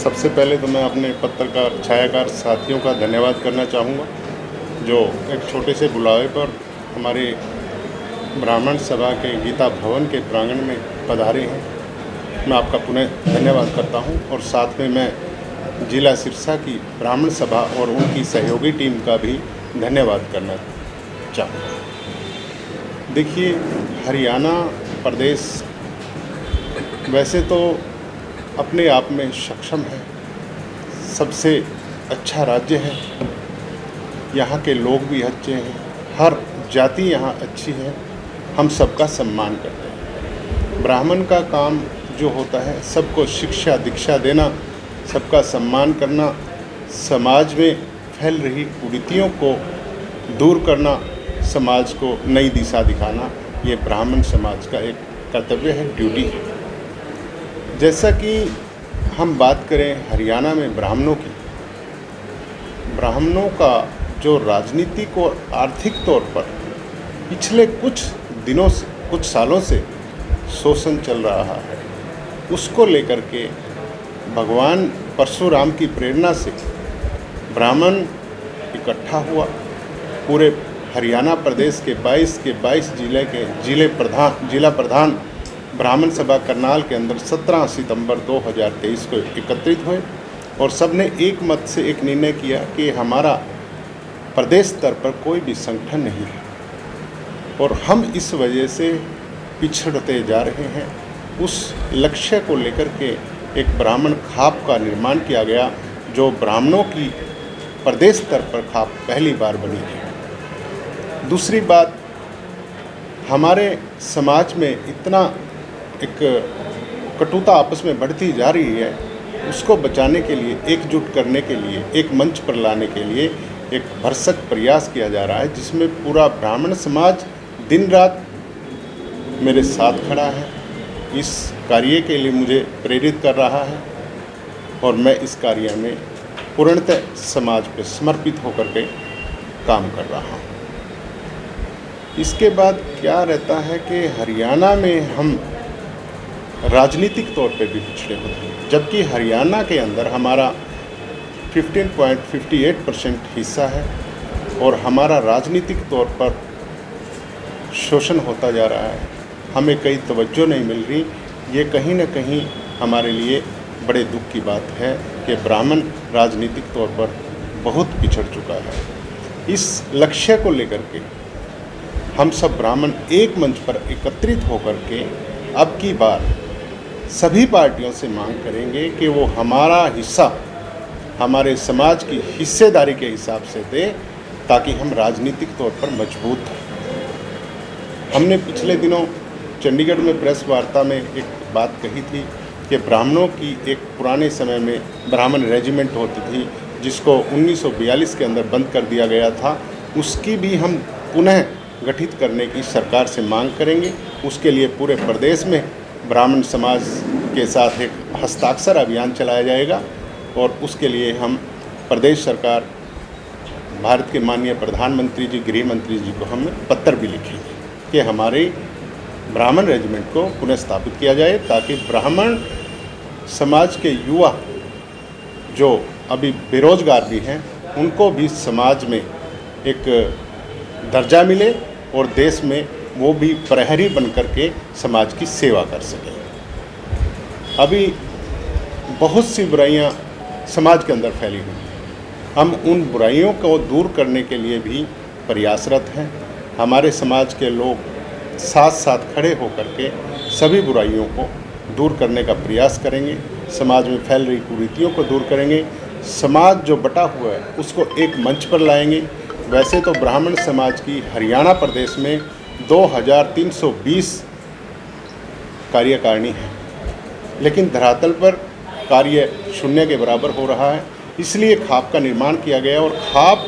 सबसे पहले तो मैं अपने पत्रकार छायाकार साथियों का धन्यवाद करना चाहूँगा जो एक छोटे से बुलावे पर हमारे ब्राह्मण सभा के गीता भवन के प्रांगण में पधारे हैं। मैं आपका पुनः धन्यवाद करता हूं और साथ में मैं जिला सिरसा की ब्राह्मण सभा और उनकी सहयोगी टीम का भी धन्यवाद करना चाहूँगा। देखिए, हरियाणा प्रदेश वैसे तो अपने आप में सक्षम है, सबसे अच्छा राज्य है, यहाँ के लोग भी अच्छे हैं, हर जाति यहाँ अच्छी है, हम सबका सम्मान करते हैं। ब्राह्मण का काम जो होता है सबको शिक्षा दीक्षा देना, सबका सम्मान करना, समाज में फैल रही कुरीतियों को दूर करना, समाज को नई दिशा दिखाना, ये ब्राह्मण समाज का एक कर्तव्य है, ड्यूटी है। जैसा कि हम बात करें हरियाणा में ब्राह्मणों की, ब्राह्मणों का जो राजनीतिक और आर्थिक तौर पर पिछले कुछ दिनों से, कुछ सालों से शोषण चल रहा है, उसको लेकर के भगवान परशुराम की प्रेरणा से ब्राह्मण इकट्ठा हुआ। पूरे हरियाणा प्रदेश के 22 जिला प्रधान ब्राह्मण सभा करनाल के अंदर 17 सितंबर 2023 को एकत्रित हुए और सबने एक मत से एक निर्णय किया कि हमारा प्रदेश स्तर पर कोई भी संगठन नहीं है और हम इस वजह से पिछड़ते जा रहे हैं। उस लक्ष्य को लेकर के एक ब्राह्मण खाप का निर्माण किया गया, जो ब्राह्मणों की प्रदेश स्तर पर खाप पहली बार बनी है। दूसरी बात, हमारे समाज में इतना एक कटुता आपस में बढ़ती जा रही है, उसको बचाने के लिए, एकजुट करने के लिए, एक मंच पर लाने के लिए एक भरसक प्रयास किया जा रहा है, जिसमें पूरा ब्राह्मण समाज दिन रात मेरे साथ खड़ा है। इस कार्य के लिए मुझे प्रेरित कर रहा है और मैं इस कार्य में पूर्णतः समाज पर समर्पित होकर के काम कर रहा हूँ। इसके बाद क्या रहता है कि हरियाणा में हम राजनीतिक तौर पे भी पिछड़े होते हैं, जबकि हरियाणा के अंदर हमारा 15.58% हिस्सा है और हमारा राजनीतिक तौर पर शोषण होता जा रहा है, हमें कहीं तवज्जो नहीं मिल रही। ये कहीं ना कहीं हमारे लिए बड़े दुख की बात है कि ब्राह्मण राजनीतिक तौर पर बहुत पिछड़ चुका है। इस लक्ष्य को लेकर के हम सब ब्राह्मण एक मंच पर एकत्रित होकर के अब की बार सभी पार्टियों से मांग करेंगे कि वो हमारा हिस्सा हमारे समाज की हिस्सेदारी के हिसाब से दे, ताकि हम राजनीतिक तौर पर मजबूत हैं। हमने पिछले दिनों चंडीगढ़ में प्रेस वार्ता में एक बात कही थी कि ब्राह्मणों की एक पुराने समय में ब्राह्मण रेजिमेंट होती थी, जिसको 1942 के अंदर बंद कर दिया गया था, उसकी भी हम पुनः गठित करने की सरकार से मांग करेंगे। उसके लिए पूरे प्रदेश में ब्राह्मण समाज के साथ एक हस्ताक्षर अभियान चलाया जाएगा और उसके लिए हम प्रदेश सरकार, भारत के माननीय प्रधानमंत्री जी, गृह मंत्री जी को हम पत्र भी लिखेंगे कि हमारे ब्राह्मण रेजिमेंट को पुनः स्थापित किया जाए, ताकि ब्राह्मण समाज के युवा जो अभी बेरोजगार भी हैं, उनको भी समाज में एक दर्जा मिले और देश में वो भी प्रहरी बन कर के समाज की सेवा कर सकें। अभी बहुत सी बुराइयां समाज के अंदर फैली हुई हैं, हम उन बुराइयों को दूर करने के लिए भी प्रयासरत हैं। हमारे समाज के लोग साथ साथ खड़े होकर के सभी बुराइयों को दूर करने का प्रयास करेंगे, समाज में फैल रही कुरीतियों को दूर करेंगे, समाज जो बटा हुआ है उसको एक मंच पर लाएंगे। वैसे तो ब्राह्मण समाज की हरियाणा प्रदेश में 2320 कार्यकारिणी है, लेकिन धरातल पर कार्य शून्य के बराबर हो रहा है। इसलिए खाप का निर्माण किया गया और खाप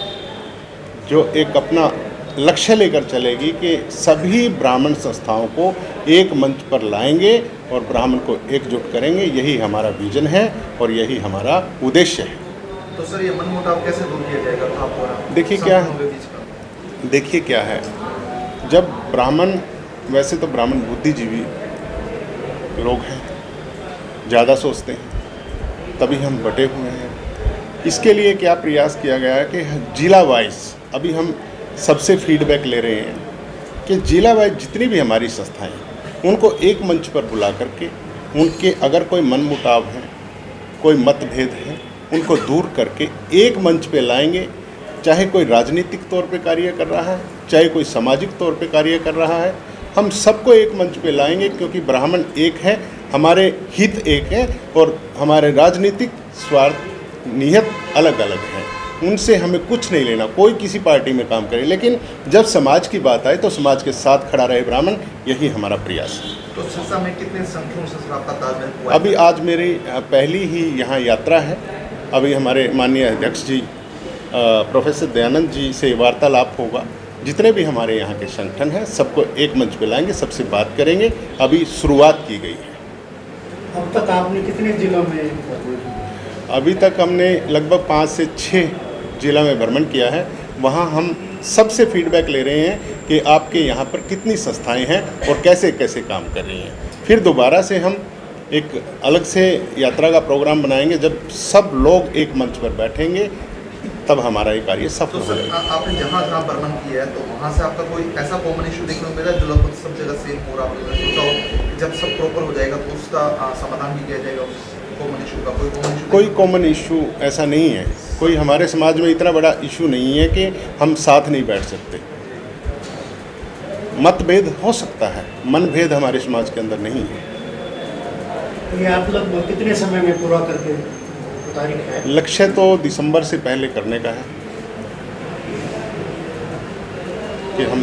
जो एक अपना लक्ष्य लेकर चलेगी कि सभी ब्राह्मण संस्थाओं को एक मंच पर लाएंगे और ब्राह्मण को एकजुट करेंगे। यही हमारा विजन है और यही हमारा उद्देश्य है। तो सर, ये मनमुटाव कैसे दूर किया जाएगा खाप द्वारा? देखिए क्या है, जब ब्राह्मण, वैसे तो ब्राह्मण बुद्धिजीवी लोग हैं, ज़्यादा सोचते हैं, तभी हम बटे हुए हैं। इसके लिए क्या प्रयास किया गया है कि जिला वाइज अभी हम सबसे फीडबैक ले रहे हैं कि जिला वाइज जितनी भी हमारी संस्थाएं हैं उनको एक मंच पर बुला करके उनके अगर कोई मनमुटाव है, कोई मतभेद है, उनको दूर करके एक मंच पे लाएंगे। चाहे कोई राजनीतिक तौर पे कार्य कर रहा है, चाहे कोई सामाजिक तौर पे कार्य कर रहा है, हम सबको एक मंच पे लाएंगे, क्योंकि ब्राह्मण एक है, हमारे हित एक है और हमारे राजनीतिक स्वार्थ नियत अलग अलग हैं। उनसे हमें कुछ नहीं लेना, कोई किसी पार्टी में काम करे, लेकिन जब समाज की बात आए तो समाज के साथ खड़ा रहे ब्राह्मण, यही हमारा प्रयास है। तो सिरसा में कितने संख्याओं से सर आपका तालमेल हुआ है? अभी आज मेरी पहली ही यहाँ यात्रा है। अभी हमारे माननीय अध्यक्ष जी प्रोफेसर दयानंद जी से वार्तालाप होगा। जितने भी हमारे यहाँ के संगठन हैं सबको एक मंच पे लाएंगे, सबसे बात करेंगे। अभी शुरुआत की गई है। अब तक आपने कितने जिलों में? अभी तक हमने लगभग 5 से 6 जिला में भ्रमण किया है। वहाँ हम सबसे फीडबैक ले रहे हैं कि आपके यहाँ पर कितनी संस्थाएं हैं और कैसे कैसे काम कर रही हैं। फिर दोबारा से हम एक अलग से यात्रा का प्रोग्राम बनाएंगे। जब सब लोग एक मंच पर बैठेंगे तब हमारा ये कार्य सफल तो हो सर जाएगा। आपने जहाँ जहाँ भ्रमण किया है तो वहाँ से आपका कोई ऐसा कॉमन इशू देखने को मिला जो लगभग सब जगह सेम हो रहा है? आपने सोचा हो कि जब सब प्रॉपर हो जाएगा तो उसका समाधान भी किया जाएगा उस कॉमन इशू का? कोई कॉमन इशू ऐसा नहीं है। कोई हमारे समाज में इतना बड़ा इशू नहीं है कि हम साथ नहीं बैठ सकते। मतभेद हो सकता है, मनभेद हमारे समाज के अंदर नहीं है। ये आप लगभग कितने समय में पूरा करके तारीख है? लक्ष्य तो दिसंबर से पहले करने का है कि हम